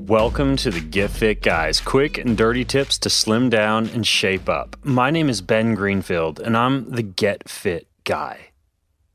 Welcome to the Get Fit Guys, quick and dirty tips to slim down and shape up. My name is Ben Greenfield, and I'm the Get Fit Guy.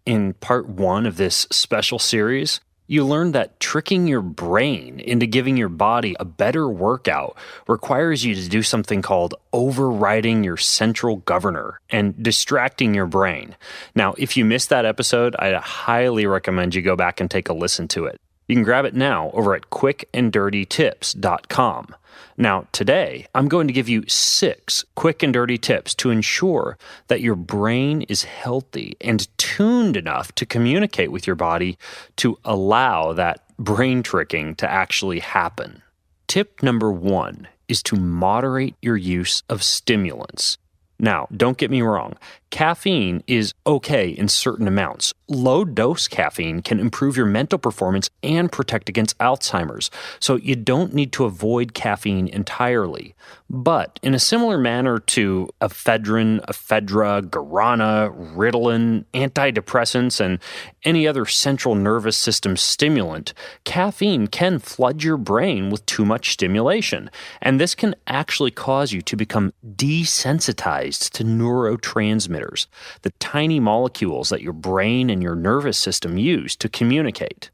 In part 1 of this special series, you learned that tricking your brain into giving your body a better workout requires you to do something called overriding your central governor and distracting your brain. Now, if you missed that episode, I highly recommend you go back and take a listen to it. You can grab it now over at quickanddirtytips.com. Now, today, I'm going to give you 6 quick and dirty tips to ensure that your brain is healthy and tuned enough to communicate with your body to allow that brain tricking to actually happen. Tip number 1 is to moderate your use of stimulants. Now, don't get me wrong, caffeine is okay in certain amounts. Low-dose caffeine can improve your mental performance and protect against Alzheimer's, so you don't need to avoid caffeine entirely. But in a similar manner to ephedrine, ephedra, guarana, Ritalin, antidepressants, and any other central nervous system stimulant, caffeine can flood your brain with too much stimulation, and this can actually cause you to become desensitized to neurotransmitters, the tiny molecules that your brain and your nervous system use to communicate.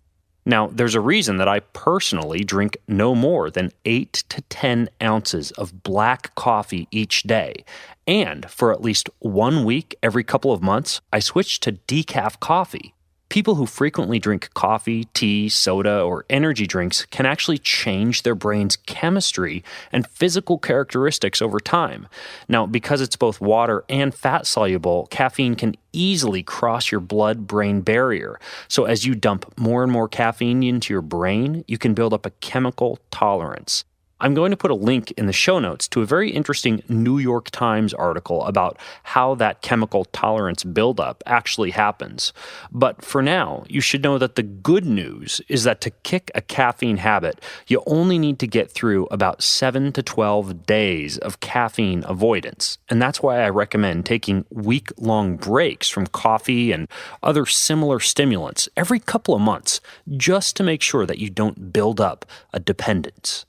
Now, there's a reason that I personally drink no more than 8 to 10 ounces of black coffee each day, and for at least 1 week every couple of months, I switch to decaf coffee. People who frequently drink coffee, tea, soda, or energy drinks can actually change their brain's chemistry and physical characteristics over time. Now, because it's both water and fat-soluble, caffeine can easily cross your blood-brain barrier. So as you dump more and more caffeine into your brain, you can build up a chemical tolerance. I'm going to put a link in the show notes to a very interesting New York Times article about how that chemical tolerance buildup actually happens. But for now, you should know that the good news is that to kick a caffeine habit, you only need to get through about 7 to 12 days of caffeine avoidance. And that's why I recommend taking week-long breaks from coffee and other similar stimulants every couple of months, just to make sure that you don't build up a dependence.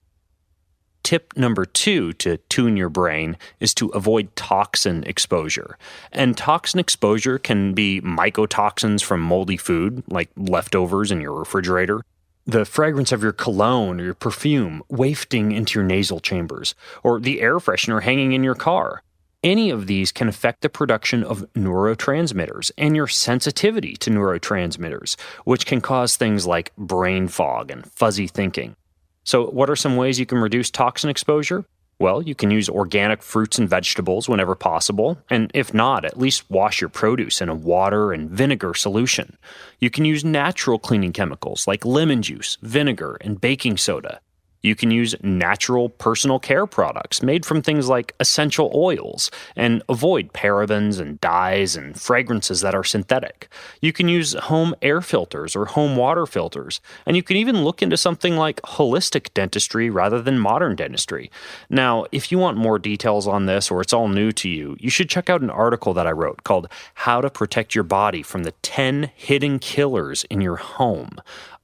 Tip number 2 to tune your brain is to avoid toxin exposure. And toxin exposure can be mycotoxins from moldy food, like leftovers in your refrigerator, the fragrance of your cologne or your perfume wafting into your nasal chambers, or the air freshener hanging in your car. Any of these can affect the production of neurotransmitters and your sensitivity to neurotransmitters, which can cause things like brain fog and fuzzy thinking. So what are some ways you can reduce toxin exposure? Well, you can use organic fruits and vegetables whenever possible, and if not, at least wash your produce in a water and vinegar solution. You can use natural cleaning chemicals like lemon juice, vinegar, and baking soda. You can use natural personal care products made from things like essential oils and avoid parabens and dyes and fragrances that are synthetic. You can use home air filters or home water filters, and you can even look into something like holistic dentistry rather than modern dentistry. Now, if you want more details on this or it's all new to you, you should check out an article that I wrote called How to Protect Your Body from the 10 Hidden Killers in Your Home.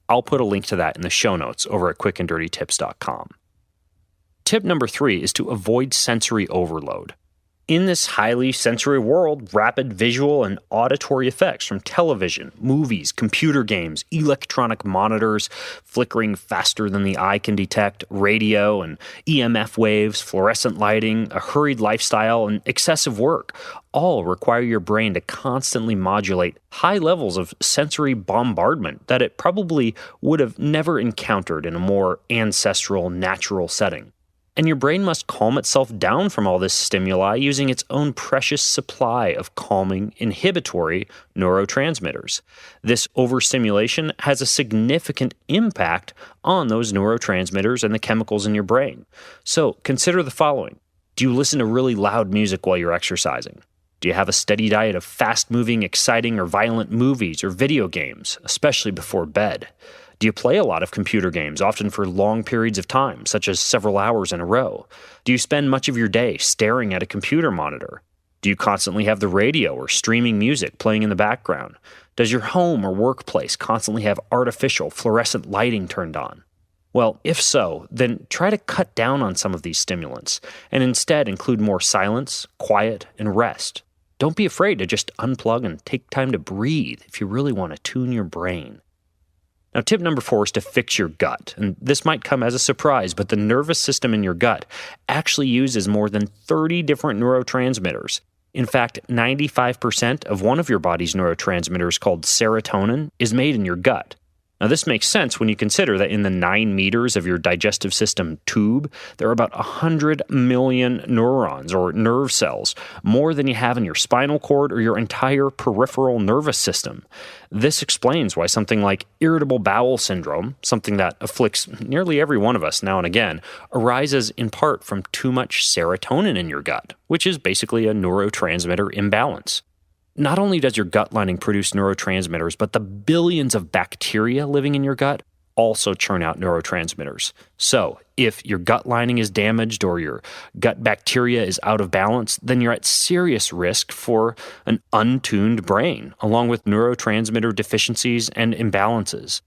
I'll put a link to that in the show notes over at quickanddirtytips.com. Tip number 3 is to avoid sensory overload. In this highly sensory world, rapid visual and auditory effects from television, movies, computer games, electronic monitors, flickering faster than the eye can detect, radio and EMF waves, fluorescent lighting, a hurried lifestyle, and excessive work all require your brain to constantly modulate high levels of sensory bombardment that it probably would have never encountered in a more ancestral, natural setting. And your brain must calm itself down from all this stimuli using its own precious supply of calming, inhibitory neurotransmitters. This overstimulation has a significant impact on those neurotransmitters and the chemicals in your brain. So consider the following. Do you listen to really loud music while you're exercising? Do you have a steady diet of fast-moving, exciting, or violent movies or video games, especially before bed? Do you play a lot of computer games, often for long periods of time, such as several hours in a row? Do you spend much of your day staring at a computer monitor? Do you constantly have the radio or streaming music playing in the background? Does your home or workplace constantly have artificial fluorescent lighting turned on? Well, if so, then try to cut down on some of these stimulants and instead include more silence, quiet, and rest. Don't be afraid to just unplug and take time to breathe if you really want to tune your brain. Now, tip number 4 is to fix your gut. And this might come as a surprise, but the nervous system in your gut actually uses more than 30 different neurotransmitters. In fact, 95% of one of your body's neurotransmitters, called serotonin, is made in your gut. Now, this makes sense when you consider that in the 9 meters of your digestive system tube, there are about 100 million neurons or nerve cells, more than you have in your spinal cord or your entire peripheral nervous system. This explains why something like irritable bowel syndrome, something that afflicts nearly every one of us now and again, arises in part from too much serotonin in your gut, which is basically a neurotransmitter imbalance. Not only does your gut lining produce neurotransmitters, but the billions of bacteria living in your gut also churn out neurotransmitters. So, if your gut lining is damaged or your gut bacteria is out of balance, then you're at serious risk for an untuned brain, along with neurotransmitter deficiencies and imbalances.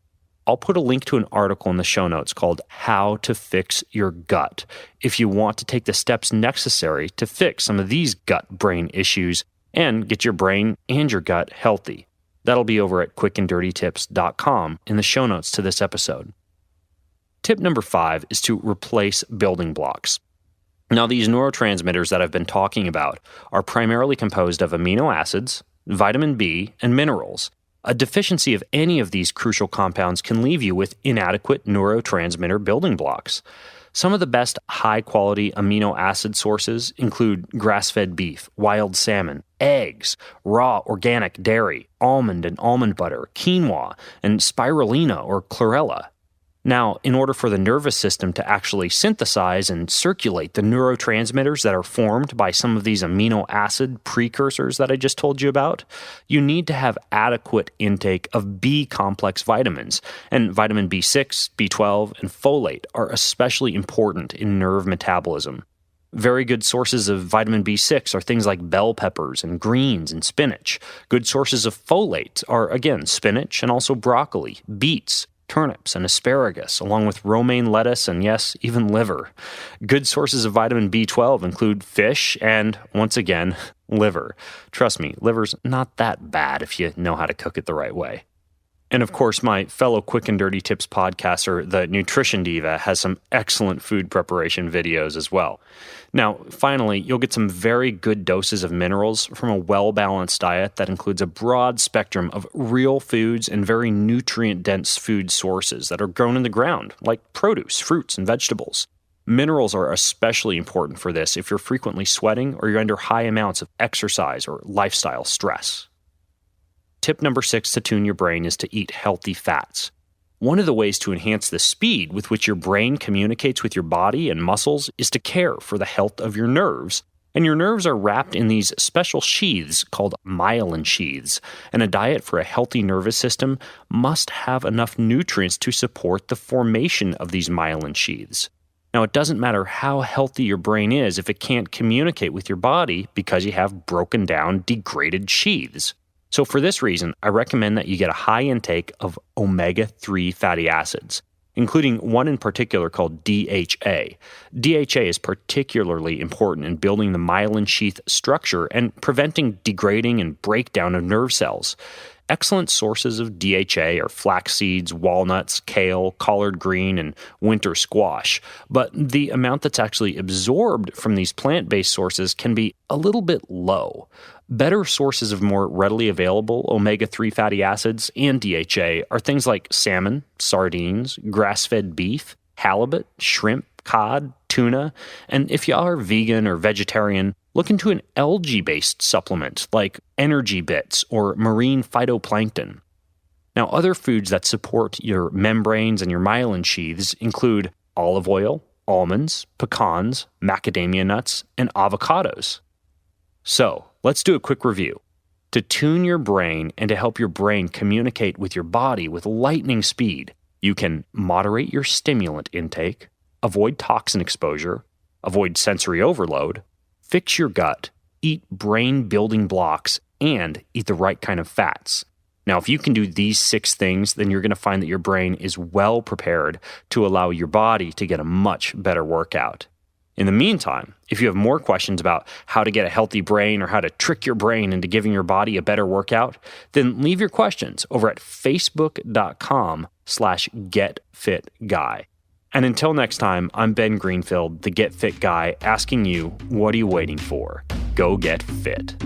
I'll put a link to an article in the show notes called How to Fix Your Gut if you want to take the steps necessary to fix some of these gut-brain issues and get your brain and your gut healthy. That'll be over at quickanddirtytips.com in the show notes to this episode. Tip number 5 is to replace building blocks. Now, these neurotransmitters that I've been talking about are primarily composed of amino acids, vitamin B, and minerals. A deficiency of any of these crucial compounds can leave you with inadequate neurotransmitter building blocks. Some of the best high-quality amino acid sources include grass-fed beef, wild salmon, eggs, raw organic dairy, almond and almond butter, quinoa, and spirulina or chlorella. Now, in order for the nervous system to actually synthesize and circulate the neurotransmitters that are formed by some of these amino acid precursors that I just told you about, you need to have adequate intake of B-complex vitamins, and vitamin B6, B12, and folate are especially important in nerve metabolism. Very good sources of vitamin B6 are things like bell peppers and greens and spinach. Good sources of folate are, again, spinach and also broccoli, beets, turnips, and asparagus, along with romaine lettuce and, yes, even liver. Good sources of vitamin B12 include fish and, once again, liver. Trust me, liver's not that bad if you know how to cook it the right way. And of course, my fellow Quick and Dirty Tips podcaster, the Nutrition Diva, has some excellent food preparation videos as well. Now, finally, you'll get some very good doses of minerals from a well-balanced diet that includes a broad spectrum of real foods and very nutrient-dense food sources that are grown in the ground, like produce, fruits, and vegetables. Minerals are especially important for this if you're frequently sweating or you're under high amounts of exercise or lifestyle stress. Tip number 6 to tune your brain is to eat healthy fats. One of the ways to enhance the speed with which your brain communicates with your body and muscles is to care for the health of your nerves. And your nerves are wrapped in these special sheaths called myelin sheaths, and a diet for a healthy nervous system must have enough nutrients to support the formation of these myelin sheaths. Now, it doesn't matter how healthy your brain is if it can't communicate with your body because you have broken down, degraded sheaths. So for this reason, I recommend that you get a high intake of omega-3 fatty acids, including one in particular called DHA. DHA is particularly important in building the myelin sheath structure and preventing degrading and breakdown of nerve cells. Excellent sources of DHA are flax seeds, walnuts, kale, collard green, and winter squash. But the amount that's actually absorbed from these plant-based sources can be a little bit low. Better sources of more readily available omega-3 fatty acids and DHA are things like salmon, sardines, grass-fed beef, halibut, shrimp, cod, tuna, and if you are vegan or vegetarian, look into an algae-based supplement like energy bits or marine phytoplankton. Now, other foods that support your membranes and your myelin sheaths include olive oil, almonds, pecans, macadamia nuts, and avocados. So, let's do a quick review. To tune your brain and to help your brain communicate with your body with lightning speed, you can moderate your stimulant intake, avoid toxin exposure, avoid sensory overload, fix your gut, eat brain-building blocks, and eat the right kind of fats. Now, if you can do these 6 things, then you're going to find that your brain is well prepared to allow your body to get a much better workout. In the meantime, if you have more questions about how to get a healthy brain or how to trick your brain into giving your body a better workout, then leave your questions over at facebook.com/getfitguy. And until next time, I'm Ben Greenfield, the Get Fit Guy, asking you, what are you waiting for? Go get fit.